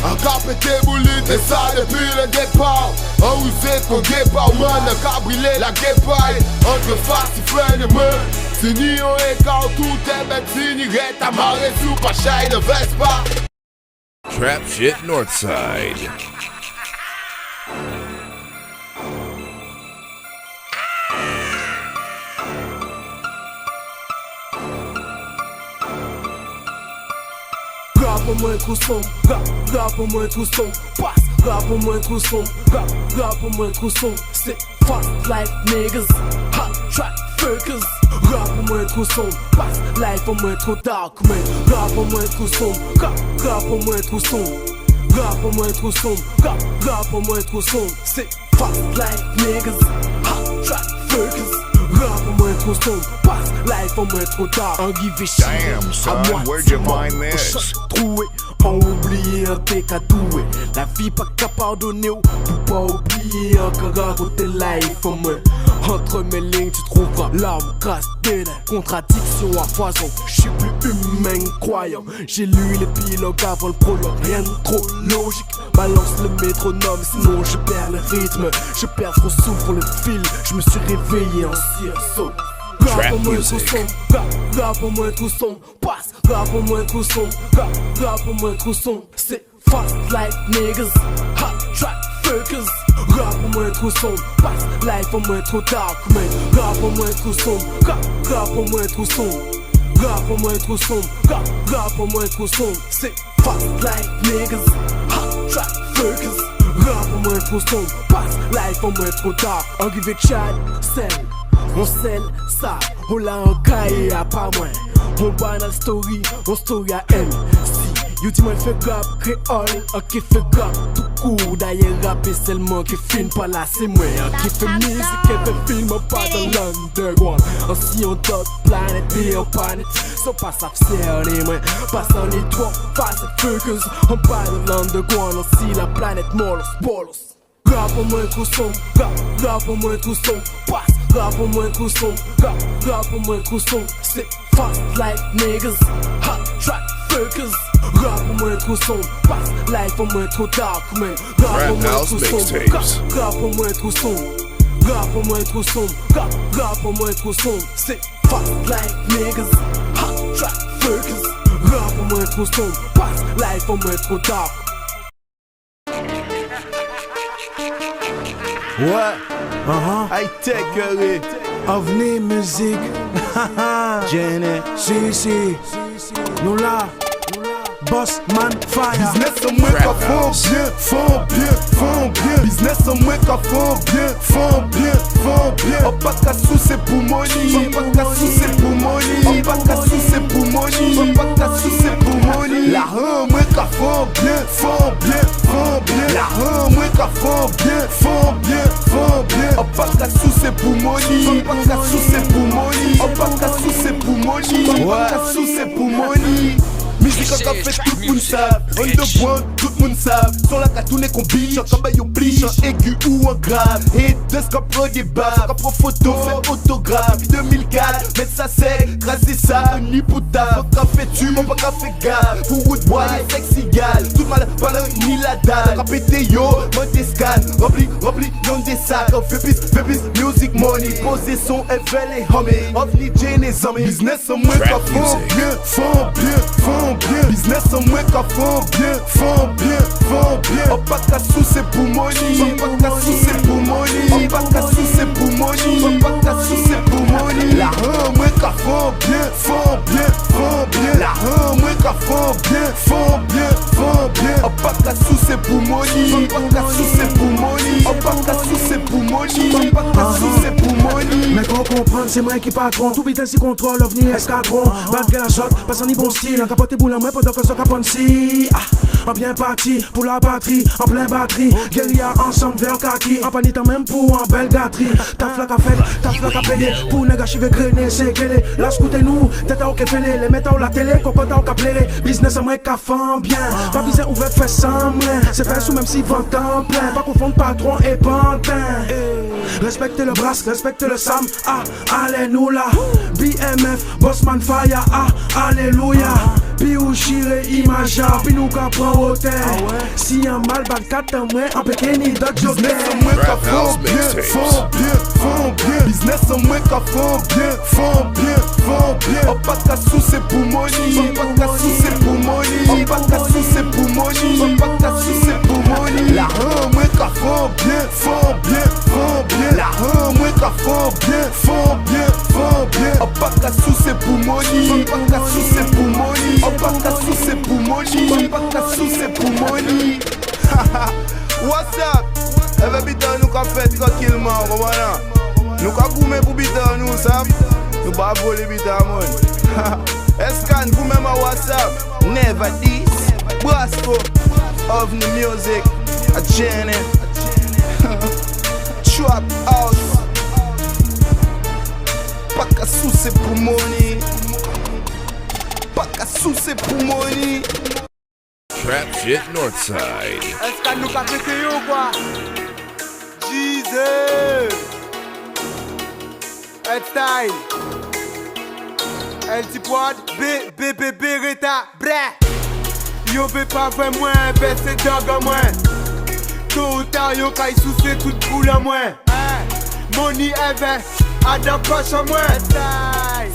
Encore pété bouli et ça depuis le départ. On vous est coqué par man, encore brûlé la dépaille. Entre face et fin de main, Tini on est quand tout est bête. Tini reste à marrer sous pas chai ne veste pas. Trap shit Northside. Rap pour moi trop son, rap pour moi trop son, passe, rap pour moi trop son, rap pour moi trop son, c'est fast life niggas, hot track fuckers. Rap pour moi trop son, passe, life pour moi trop dark man. Rap pour moi trop son, rap pour moi trop son, rap pour moi trop son, rap pour moi trop son, c'est fast life niggas, hot track fuckers. Rap pour moi trop son, passe, life pour moi trop dark. Un give a shit. Damn son, where'd you find this? Troué, on oublie oublier un t'es qu'à doué. La vie pas qu'à pardonner ou pas oublier encore raconter life en moi. Entre mes lignes tu trouveras l'arme casse des contradiction à foison. J'suis plus humain croyant. J'ai lu l'épilogue avant le prologue. Rien de trop logique. Balance le métronome sinon je perds le rythme. Je perds trop souffle pour le fil. Je me suis réveillé en sursaut. Rap au moins trop son, rap au moins trop son, passe, rap au moins trop son, rap au moins trop son. C'est fast like niggas, hot track fuckers. Rap au moins trop son, passe, life au moins trop dark, man. Rap au moins trop son, rap au moins trop son, rap au moins trop son, rap au moins trop son. C'est fast like niggas, hot track fuckers. Rap au moins trop son, passe, life au moins trop dark. Arrivé Chad, sel. On scelle ça, on l'a en cahier à pas moins. On banal story, on story à M. Si, you dis moi fait rap créole, qui fait rap tout court. D'ailleurs rap est seulement qui filme pas là c'est moi. Qui fait musique et fait film pas dans l'underground. Si on top planète et on planète, so pas ça les mains. Pas sans les trois, pas ces fuckers. On parle de l'underground, si la planète molos, bolos. Rap au moins trop son, rap au moins trop son, passe, rap au moins trop son, rap au moins trop son. C'est fast like niggas, hot track fuckers. Rap au moins trop son, passe, life au moins trop dark, man. Rap au moins trop son, rap au moins trop son, rap au moins trop son, rap au moins trop son. C'est fast like niggas, hot track fuckers. Rap au moins trop son, passe, life au moins trop dark. Ouais, high-tech, Avenir musique, Jenny, si, nous là, Boss Man Fire. Business en moins qu'à font bien. Business en moins qu'à font bien. On pas qu'à sous c'est pour money. On pas qu'à sous c'est pour money. On pas qu'à sous c'est pour money. On pas qu'à sous c'est pour money. La rue moins qu'à font bien. La rue moins qu'à font bien. On pas qu'à sous c'est pour money. On pas qu'à sous c'est pour money. On pas qu'à sous c'est pour money. On pas qu'à sous c'est pour money. Musique en fait tout le monde savent. On de point, tout le monde savent. Sur la cartoune qu'on biche, en cabaye au pliche, en aigu ou en grave. Et deux qu'on prend des barres, qu'on prend photo, fait autographe. 2004, mettre ça sec, craser ça, ni puta. Faut qu'à fait tu, mon pas qu'à fait gaffe. Pour Woodboy, sexy gal. Tout mal, pas le ni la dalle. Qu'à péter yo, monte scan. Rempli, y'en des sacs. On fait bis, music money. Poser son FL et homie. Ovni, Jane et Zombie. Business en moins qu'à font bien. Business en moins qu'à font bien. On pas qu'à sous c'est pour money. On pas qu'à sous c'est pour money. On pas qu'à sous c'est pour money. On pas qu'à sous c'est pour money. La rue moins qu'à font bien. La rue moins qu'à font bien. On pas qu'à sous c'est pour money. On pas qu'à sous c'est pour money. On pas qu'à sous c'est pour money. On pas qu'à sous c'est pour money. Mais qu'on comprenne, c'est moi qui patron. Tout vite ainsi contrôle, ovni escadron. Malgré la shot, passe en bon style. En capote boule en main pendant que ça caponne si. En bien parti pour la batterie, en plein batterie. Guérilla ensemble vers kaki. En panique même pour en belle gâterie. Taf la café, taf la capélé. Pour négachiver grené, c'est qu'elle est. Là, scoutez-nous, tête à ok fêlé. Les métaux la télé, cocotte à ok pléré. Business en moins qu'à fond bien. Pas besoin ouvert, fait semblant. C'est fait sous même si vent en plein. Pas confondre patron et pantin. Respectez le brass, respectez le Sam. Ah, alléluia. BMF, Bossman Fire. Ah, alléluia. Puis ou chire imaja, puis nous qu'à prendre hôtel. Si y'a mal, bas 4 mois, en pékeni d'autres joker. Business en moins qu'à font bien. Business en moins qu'à font bien. On pas qu'à sous c'est pour money. On pas qu'à sous c'est pour money. On pas qu'à sous c'est pour money. On pas qu'à sous c'est pour money. La rue moins qu'à font bien. La rue moins qu'à font bien. On pas qu'à sous c'est pour money. On pas qu'à sous c'est pour money. On pas qu'à sous c'est pour money. On pas qu'à sous c'est pour money. What's up? Every bit nous qu'a fait tranquillement, voilà. Nous qu'a goumé pour bit nous, ça. Nous pas voler bit à mon. Escan vous même à WhatsApp. Never this. Brasco of the music. A Jenny. Trap house. Pas qu'à sous c'est pour money. Pas qu'à sous c'est pour money. Trap Shit Northside. Est-ce qu'à nous capter ou quoi? Jesus Head style El Tipwad B Beretta Breh Yo ve pas vraiment investir dog en moins. Tôt ou tard yo kay sous c'est toute boule en moins. Money ever à dans poche en moins.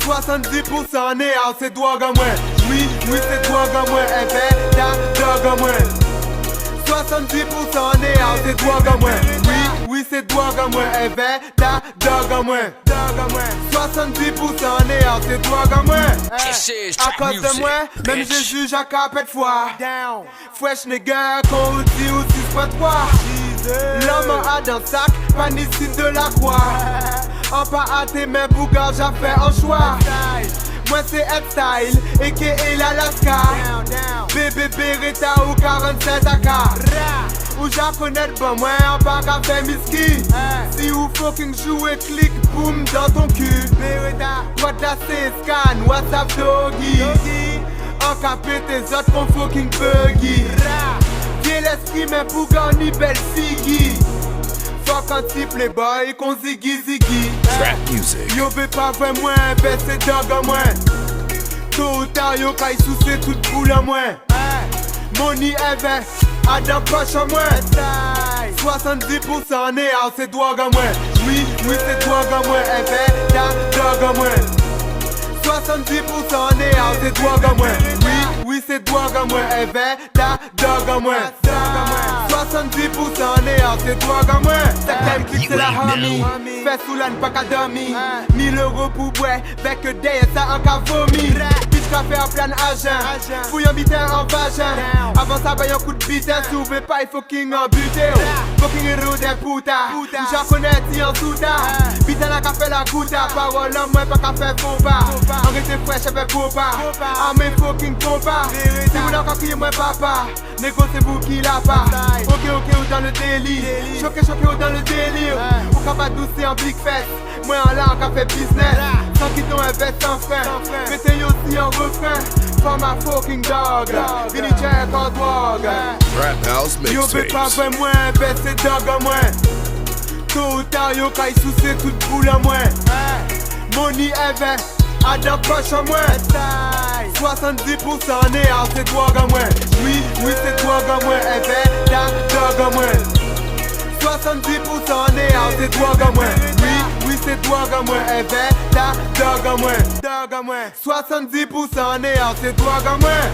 70% né à c'est drogue en moins. Oui c'est drogue en moins. Ever da dog en moins. 70% né à c'est drogue en moins. Oui c'est drogue en moins. Ever da dog en moins. 70% né à c'est drogue en moins. À cause de moi, même Jésus j'ai capé de foi. Fresh nigga qu'on dit ou 6.3. L'homme a dans sac, pas ni signe de la croix. En pas à tes mains, Bougar, j'ai fait un choix. Moi c'est Headstyle, a.k.a. l'Alaska. Bébé Beretta ou 47 AK. Ou j'en connais bon, moi en pas qu'à faire miski. Si ou fucking jouer, clic, boum dans ton cul. Beretta, quoi de la scan, WhatsApp doggy. En capé tes autres qu'on fucking buggy. Viens l'esprit mais Bougar ni belle figgy. Fuck un type les boys qu'on ziggy. Trap music. Yo ve pas vraiment investir dog en moins. Tôt ou tard yo kay sous c'est toute boule en moins. Money ever à dans poche en moins. 70% né à c'est drogue en moins. Oui c'est drogue en moins. Ever da dog en moins. 70% né à c'est drogue en moins. Oui c'est drogue en moins. Ever da dog en moins. 70% né à c'est drogue en moins. Septième clip c'est la homie. Fait sous l'âne pas qu'à dormir. 1000 € pour boire. Bec que derrière ça en cas vomi. Bitch qu'a fait en plein agent. Fouille en bitin en vagin. Avant ça baille un coup de bitin. S'ouvre pas il fucking en buté. Fucking héros des putas. Ou j'en connais ti en souta. Bitin la qu'a fait la gouta. Parole en moins pas qu'a fait faux pas. Arrêtez fraîche avec popa. Ah mais fucking compas. Si vous n'en criez moi papa. Négociez vous qui l'a pas. Ok ou dans le délire. Choqué ou dans le délire. Ou qu'a pas doucer en big fest. Moi en là qu'a fait business. Sans qu'ils t'ont investi sans frein. Mettez aussi en refrain. For my fucking dog. Vini check en drogue. Trap House Yo ve pas Mixtapes. vraiment investir dog en moins. Tôt ou tard yo kay sous c'est toute boule en moins. Money ever à dans poche en moins. 70% né à c'est drogue en moins. Oui c'est drogue en moins. Ever da dog en moins. 70% né à c'est drogue en moins. Oui c'est drogue en moins. Ever da dog en moins. 70% né à c'est drogue en moins.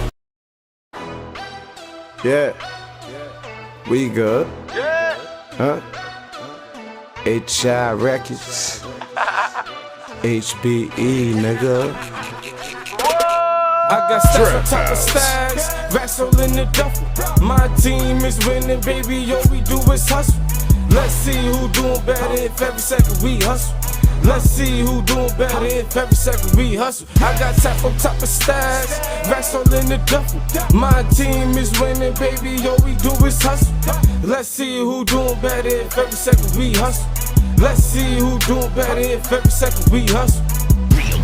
Yeah. We good. Huh? HI Records. HBE, nigga. I got stacks on top of stacks, racks all in the duffel. My team is winning, baby, all we do is hustle. Let's see who doing better if every second we hustle. Let's see who doing better if every second we hustle. I got tap on top of stacks, racks all in the duffel. My team is winning, baby, all we do is hustle. Let's see who doing better if every second we hustle. Let's see who doing better if every second we hustle.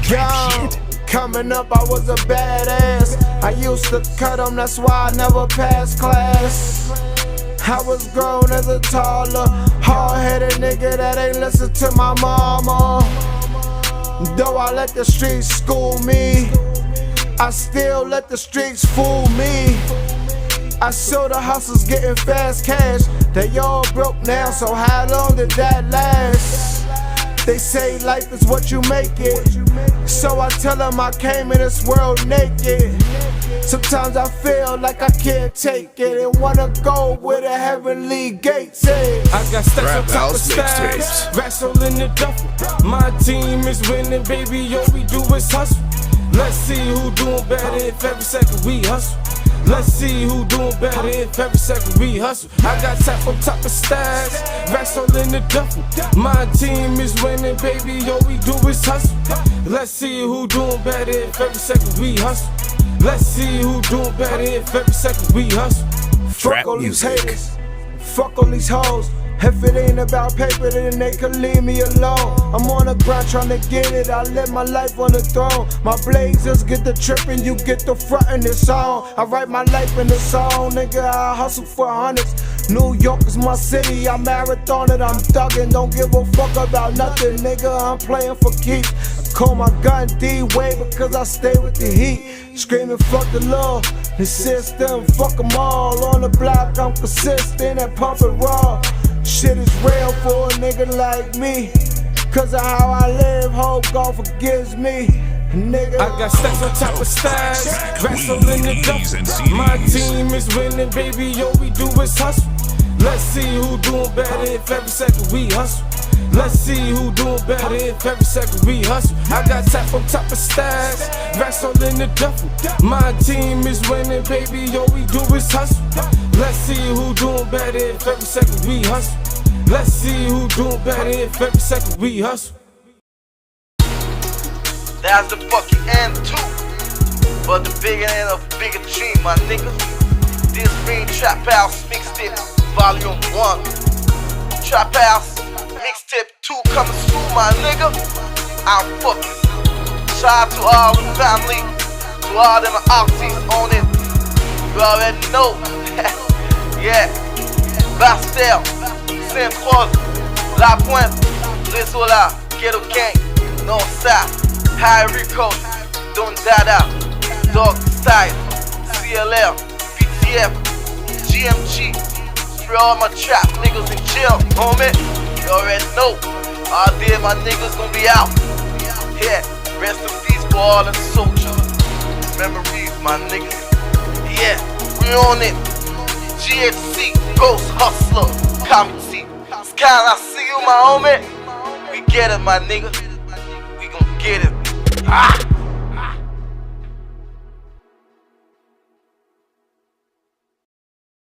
Yo, coming up I was a badass. I used to cut them, that's why I never passed class. I was grown as a taller, hard-headed nigga that ain't listen to my mama. Though I let the streets school me, I still let the streets fool me. I saw the hustlers getting fast cash. They all broke now, so how long did that last? They say life is what you make it, so I tell them I came in this world naked. Sometimes I feel like I can't take it and wanna go where the heavenly gates is. I got stacks on top of stacks, racks all in the duffel. My team is winning, baby, all we do is hustle. Let's see who doing better if every second we hustle. Let's see who doing better if every second we hustle. I got tap on top of stacks, racks all in the duffel. My team is winning, baby, all we do is hustle. Let's see who doing better if every second we hustle. Let's see who doing better if every second we hustle. Fuck all these haters, fuck all these hoes. If it ain't about paper, then they could leave me alone. I'm on the grind trying to get it, I live my life on the throne. My blazers get the trippin', you get the frontin' this song. I write my life in the song, nigga, I hustle for hundreds. New York is my city, I marathon it, I'm thuggin'. Don't give a fuck about nothing, nigga, I'm playin' for keeps. I call my gun D-Way because I stay with the heat. Screamin' fuck the law, the system, fuck them all. On the block, I'm consistent and pumpin' raw. Shit is real for a nigga like me. Cause of how I live, hope God forgives me. Nigga. I got stacks on top of stacks, wrestle in the duffel. My team is winning, baby, yo, we do is hustle. Let's see who doing better if every second we hustle. Let's see who doing better if every second we hustle. I got tap on top of stacks, wrestle in the duffel. My team is winning, baby, yo, we do is hustle. Let's see who doing better if every second we hustle. Let's see who doing better if every second we hustle. That's the fucking end too, but the bigger end of bigger dream, my niggas. This being Trap House Mixtape Volume 1. Trap House Mixtape 2 coming soon, my nigga. I'm fucking. Shout out to all the family, to all them artists on it. You already know. Yeah. Bastel, Saint-Rose, La Pointe, Resola, Ghetto Gang, Northside, High Rico, Don Dada, Dog Style, CLL, PTF, GMG. Spray all my trap niggas in jail, homie. You already know. All day my niggas gon' be out. Yeah, rest in peace for all the soldiers. Memories, my niggas. Yeah, we on it. GHC, Ghost Hustler, Comedy. Sky, I see you, my homie. We get it, my nigga. We gon' get it. Ah!